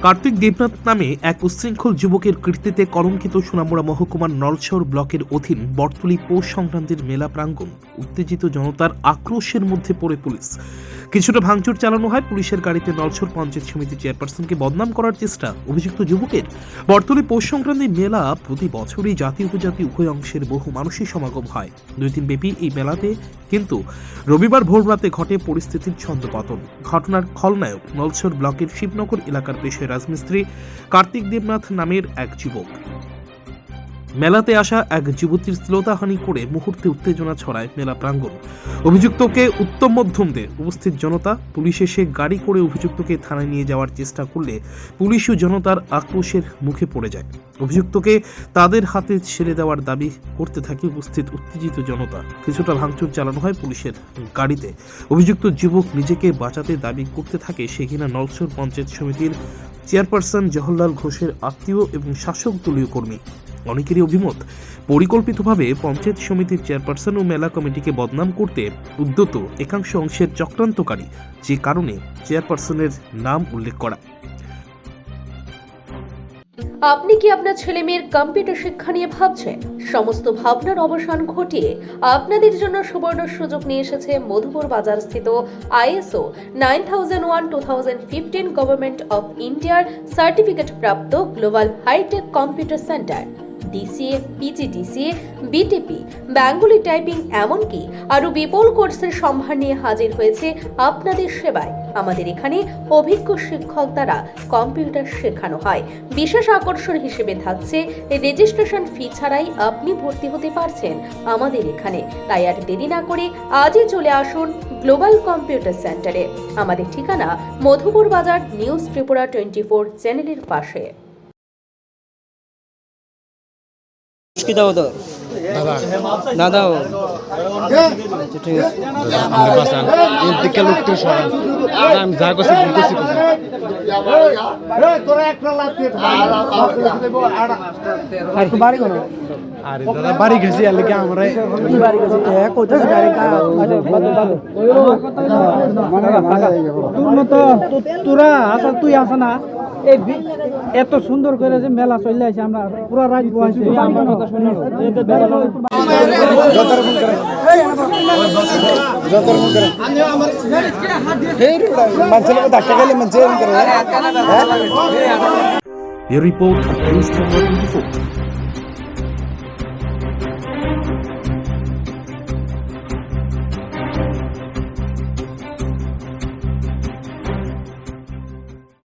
কার্তিক দেবনাথ নামে এক উচ্ছৃঙ্খল যুবকের কীর্তিতে কলঙ্কিত সোনামুড়া মহকুমার নলছর ব্লকের অধীন বটতলী পৌষ সংক্রান্তির মেলা প্রাঙ্গণ। উত্তেজিত জনতার আক্রোশের মধ্যে পড়ে পুলিশ। কিছুটা ভাঙচুর চালানো হয় পুলিশের গাড়িতে। নলছর পঞ্চায়েত সমিতি চেয়ারপারসনকে বদনাম করার চেষ্টা অভিযুক্ত যুবকের। বটতলী পৌষ সংক্রান্তির মেলা প্রতি বছরই জাতি উপজাতি উভয় অংশের বহু মানুষের সমাগম হয়। 2 দিন ব্যাপী এই মেলাতে কিন্তু রবিবার ভোররাতে ঘটে পরিস্থিতির ছন্দপতন। ঘটনার খলনায়ক নলছর ব্লকের শিবনগর এলাকার পেশায় রাজমিস্ত্রি কার্তিক দেবনাথ নামের এক যুবক। মেলাতে আসা এক যুবতীর শ্লীলতাহানি করে মুহূর্তে উত্তেজনা ছড়ায় মেলা প্রাঙ্গণ। অভিযুক্তকে উত্তম মধ্যম দেয় উপস্থিত জনতা। পুলিশ এসে গাড়ি করে অভিযুক্তকে থানায় নিয়ে যাওয়ার চেষ্টা করলে পুলিশ ও জনতার আক্রোশের মুখে পড়ে যায়। অভিযুক্তকে তাদের হাতে ছেড়ে দেওয়ার দাবি করতে থাকে উপস্থিত উত্তেজিত জনতা। কিছুটা ভাঙচুর চালানো হয় পুলিশের গাড়িতে। অভিযুক্ত যুবক নিজেকে বাঁচাতে দাবি করতে থাকে সে কিনা নলছর পঞ্চায়েত সমিতির চেয়ারপারসন জওহরলাল ঘোষের আত্মীয় এবং শাসক দলীয় কর্মী। অনেকেরই অভিমত, পরিকল্পিতভাবে পঞ্চায়েত সমিতির চেয়ারপারসন ও মেলা কমিটিকে বদনাম করতে উদ্যত একাংশ অংশের চক্রান্তকারী, যে কারণে চেয়ারপারসনের নাম উল্লেখ করা। আপনি কি আপনার ছেলে মেয়ের কম্পিউটার শিক্ষা নিয়ে ভাবছেন? সমস্ত ভাবনার অবসান ঘটিয়ে আপনাদের জন্য সুবর্ণ সুযোগ নিয়ে এসেছে মধুপুর বাজার স্থিত ISO 9001-2015 গভর্নমেন্ট অফ ইন্ডিয়ার সার্টিফিকেট প্রাপ্ত global hitech computer centre. DCA, PGDCA, BTP, Bengali typing এমনকি আরও বিপুল কোর্সের সম্ভার নিয়ে হাজির হয়েছে আপনাদের সেবায়। আমাদের এখানে অভিজ্ঞ শিক্ষক দ্বারা কম্পিউটার শেখানো হয়। বিশেষ আকর্ষণ হিসেবে থাকছে রেজিস্ট্রেশন ফি ছাড়াই আপনি ভর্তি হতে পারছেন আমাদের এখানে। তাই আর দেরি না করে আজই চলে আসুন গ্লোবাল কম্পিউটার সেন্টারে। আমাদের ঠিকানা মধুপুর বাজার, নিউজ ত্রিপুরা 24 চ্যানেলের পাশে। দাও দাও না দাও ঠিক আছে আমি যা করছি বলতেছি বাড়ি কোনো আরে দাদা বাড়ি গেছি আর কি আমরা বাড়ি গেছি কইতেছে ডাইরেক্ট তোর মতো তোরা আসা তুই আসা না এই এত সুন্দর করে যে মেলা চলে আসে আমরা পুরো রাত বসে আমার কথা শুনি রিপোর্ট নিউজ 24।